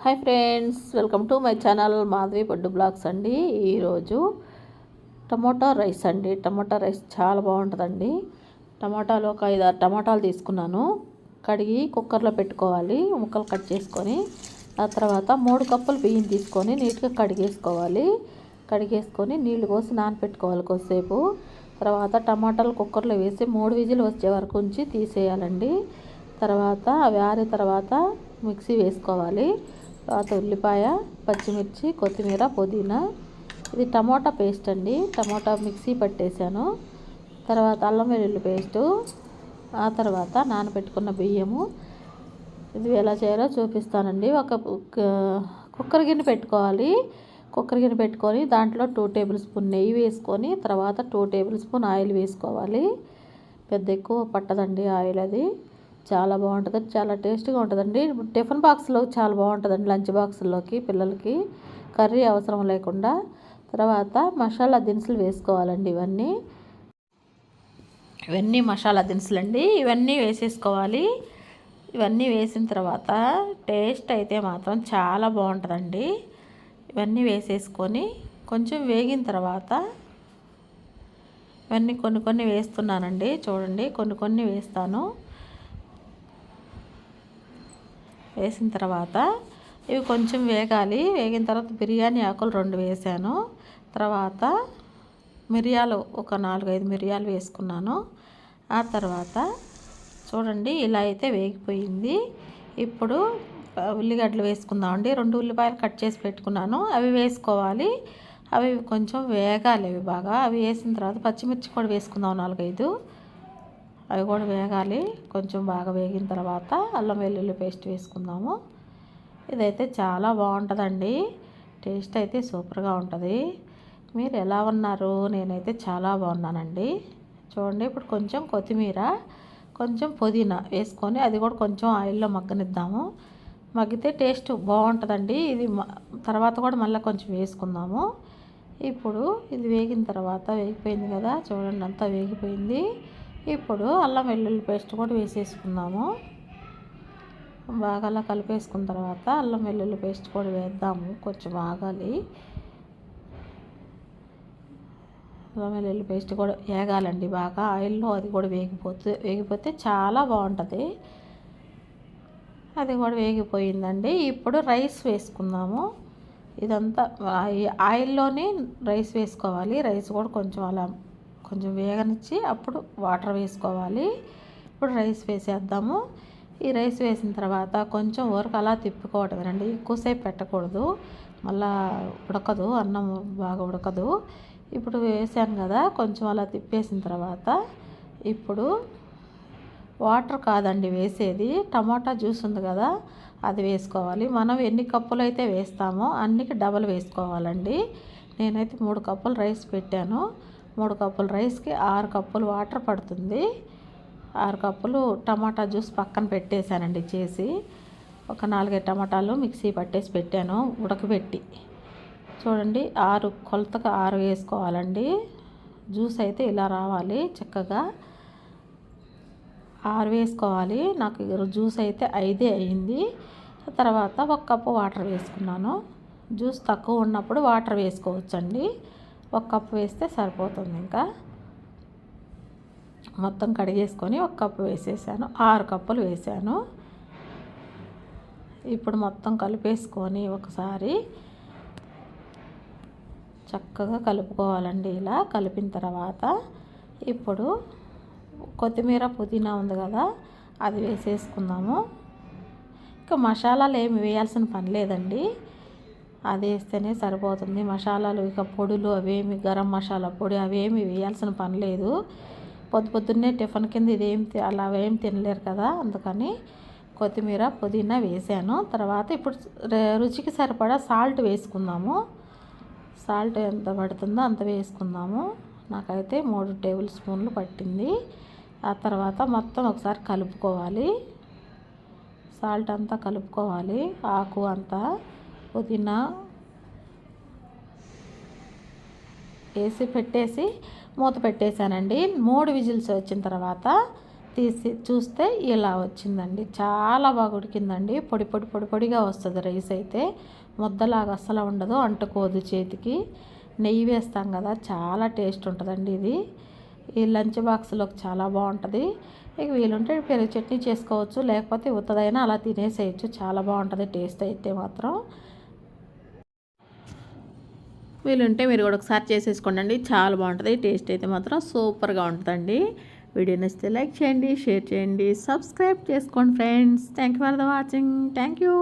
Hi friends, welcome to my channel Madhavi Paddu vlogs అండి. ఈరోజు tomato rice అండి. టమోటా రైస్ చాలా బాగుంటుందండి. టమాటాలు ఒక 5-6 టమాటాలు తీసుకున్నాను. కడిగి కుక్కర్లో పెట్టుకోవాలి, ముక్కలు కట్ చేసుకొని. ఆ తర్వాత 3 కప్పులు బియ్యం తీసుకొని నీట్గా కడిగేసుకొని నీళ్లు పోసి నానపెట్టుకోవాలి కొద్దిసేపు. తర్వాత టమాటాలు కుక్కర్లో వేసి 3 విజిల్ వచ్చే వరకు ఉంచి తీసేయాలండి. తర్వాత అవి ఆరిన తర్వాత మిక్సీ వేసుకోవాలి. తర్వాత ఉల్లిపాయ, పచ్చిమిర్చి, కొత్తిమీర, పుదీనా. ఇది టమోటా పేస్ట్ అండి. టమోటా మిక్సీ పట్టేశాను. తర్వాత అల్లం వెల్లుల్లి పేస్టు. ఆ తర్వాత నానబెట్టుకున్న బియ్యము. ఇది ఎలా చేయాలో చూపిస్తానండి. ఒక కుక్కర్ గిన్నె పెట్టుకోవాలి. కుక్కర్ గిన్నె పెట్టుకొని దాంట్లో 2 టేబుల్ స్పూన్ నెయ్యి వేసుకొని తర్వాత 2 టేబుల్ స్పూన్ ఆయిల్ వేసుకోవాలి. పెద్ద ఎక్కువ పట్టదండి ఆయిల్. అది చాలా బాగుంటుంది, చాలా టేస్ట్గా ఉంటుందండి. టిఫిన్ బాక్స్లో చాలా బాగుంటుందండి, లంచ్ బాక్సుల్లోకి పిల్లలకి కర్రీ అవసరం లేకుండా. తర్వాత మసాలా దినుసులు వేసుకోవాలండి. ఇవన్నీ మసాలా దినుసులండి. ఇవన్నీ వేసేసుకోవాలి. ఇవన్నీ వేసిన తర్వాత టేస్ట్ అయితే మాత్రం చాలా బాగుంటుందండి. ఇవన్నీ వేసేసుకొని కొంచెం వేగిన తర్వాత ఇవన్నీ కొన్ని వేస్తున్నానండి. చూడండి, కొన్ని వేస్తాను. వేసిన తర్వాత ఇవి కొంచెం వేగాలి. వేగిన తర్వాత బిర్యానీ ఆకులు 2 వేసాను. తర్వాత మిరియాలు ఒక 4-5 మిరియాలు వేసుకున్నాను. ఆ తర్వాత చూడండి, ఇలా అయితే వేగిపోయింది. ఇప్పుడు ఉల్లిగడ్డలు వేసుకుందామండి. 2 ఉల్లిపాయలు కట్ చేసి పెట్టుకున్నాను, అవి వేసుకోవాలి. అవి కొంచెం వేగాలి. అవి బాగా వేసిన తర్వాత పచ్చిమిర్చి కూడా వేసుకుందాం 4-5. అవి కూడా వేగాలి. కొంచెం బాగా వేగిన తర్వాత అల్లం వెల్లుల్లి పేస్ట్ వేసుకుందాము. ఇదైతే చాలా బాగుంటుందండి. టేస్ట్ అయితే సూపర్గా ఉంటుంది. మీరు ఎలా ఉన్నారు? నేనైతే చాలా బాగున్నానండి. చూడండి, ఇప్పుడు కొంచెం కొత్తిమీర, కొంచెం పుదీనా వేసుకొని అది కూడా కొంచెం ఆయిల్లో మగ్గనిద్దాము. మగ్గితే టేస్ట్ బాగుంటుందండి. ఇది తర్వాత కూడా మళ్ళీ కొంచెం వేసుకుందాము. ఇప్పుడు ఇది వేగిన తర్వాత వేగిపోయింది కదా, చూడండి అంతా వేగిపోయింది. ఇప్పుడు అల్లం వెల్లుల్లి పేస్ట్ కూడా వేసేసుకుందాము. బాగా అలా కలిపేసుకున్న తర్వాత అల్లం వెల్లుల్లి పేస్ట్ కూడా వేద్దాము. కొంచెం ఆగాలి. అల్లం వెల్లుల్లి పేస్ట్ కూడా వేగాలండి బాగా ఆయిల్లో. అది కూడా వేగిపోతే చాలా బాగుంటుంది. అది కూడా వేగిపోయిందండి. ఇప్పుడు రైస్ వేసుకుందాము. ఇదంతా ఆయిల్లోనే రైస్ వేసుకోవాలి. రైస్ కూడా కొంచెం వేగనిచ్చి అప్పుడు వాటర్ వేసుకోవాలి. ఇప్పుడు రైస్ వేసేద్దాము. ఈ రైస్ వేసిన తర్వాత కొంచెం వరకు అలా తిప్పుకోవటమేనండి. ఎక్కువసేపు పెట్టకూడదు, మళ్ళా ఉడకదు, అన్నం బాగా ఉడకదు. ఇప్పుడు వేసాను కదా, కొంచెం అలా తిప్పేసిన తర్వాత ఇప్పుడు వాటర్ కాదండి వేసేది, టమాటా జ్యూస్ ఉంది కదా అది వేసుకోవాలి. మనం ఎన్ని కప్పులు అయితే వేస్తామో అన్నికి డబల్ వేసుకోవాలండి. నేనైతే 3 కప్పులు రైస్ పెట్టాను. 3 కప్పుల రైస్కి 6 కప్పులు వాటర్ పడుతుంది. 6 కప్పులు టమాటా జ్యూస్ పక్కన పెట్టేశానండి చేసి. ఒక 4-5 టమాటాలు మిక్సీ పట్టేసి పెట్టాను ఉడకబెట్టి. చూడండి, 6 కొలతకు 6 వేసుకోవాలండి. జ్యూస్ అయితే ఇలా రావాలి చక్కగా. 6 వేసుకోవాలి. నాకు జ్యూస్ అయితే 5 అయింది. తర్వాత 1 కప్పు వాటర్ వేసుకున్నాను. జ్యూస్ తక్కువ ఉన్నప్పుడు వాటర్ వేసుకోవచ్చండి. 1 కప్పు వేస్తే సరిపోతుంది. ఇంకా మొత్తం కడిగేసుకొని 1 కప్పు వేసేసాను. 6 కప్పులు వేసాను. ఇప్పుడు మొత్తం కలిపేసుకొని ఒకసారి చక్కగా కలుపుకోవాలండి. ఇలా కలిపిన తర్వాత ఇప్పుడు కొత్తిమీర, పుదీనా ఉంది కదా అది వేసేసుకుందాము. ఇంకా మసాలాలు ఏమి వేయాల్సిన పని లేదండి, అది వేస్తేనే సరిపోతుంది. మసాలాలు ఇక పొడులు అవేమి, గరం మసాలా పొడి అవేమి వేయాల్సిన పని లేదు. పొద్దున్నే టిఫిన్ కింద అలా ఏం తినలేరు కదా, అందుకని కొత్తిమీర, పుదీనా వేసాను. తర్వాత ఇప్పుడు రుచికి సరిపడా సాల్ట్ వేసుకుందాము. సాల్ట్ ఎంత పడుతుందో అంత వేసుకుందాము. నాకైతే 3 టేబుల్ స్పూన్లు పట్టింది. ఆ తర్వాత మొత్తం ఒకసారి కలుపుకోవాలి. సాల్ట్ అంతా కలుపుకోవాలి. ఆకు అంతా పుదీనా వేసి పెట్టేసి మూత పెట్టేశానండి. 3 విజిల్స్ వచ్చిన తర్వాత తీసి చూస్తే ఇలా వచ్చిందండి. చాలా బాగా ఉడికిందండి. పొడి పొడి పొడి పొడిగా వస్తుంది రైస్ అయితే. ముద్దలాగా అస్సలు ఉండదు, అంటుకోదు చేతికి. నెయ్యి వేస్తాం కదా, చాలా టేస్ట్ ఉంటుందండి ఇది. ఈ లంచ్ బాక్స్లోకి చాలా బాగుంటుంది. ఇక వీలుంటే పెరుగు చట్నీ చేసుకోవచ్చు, లేకపోతే ఉత్తదైనా అలా తినేసేయచ్చు. చాలా బాగుంటుంది టేస్ట్ అయితే మాత్రం. వీలుంటే మీరు కూడా ఒకసారి చేసేసుకోండి, చాలా బాగుంటుంది. టేస్ట్ అయితే మాత్రం సూపర్గా ఉంటుందండి. వీడియో నచ్చితే లైక్ చేయండి, షేర్ చేయండి, సబ్స్క్రైబ్ చేసుకోండి friends. Thank you for the watching. Thank you.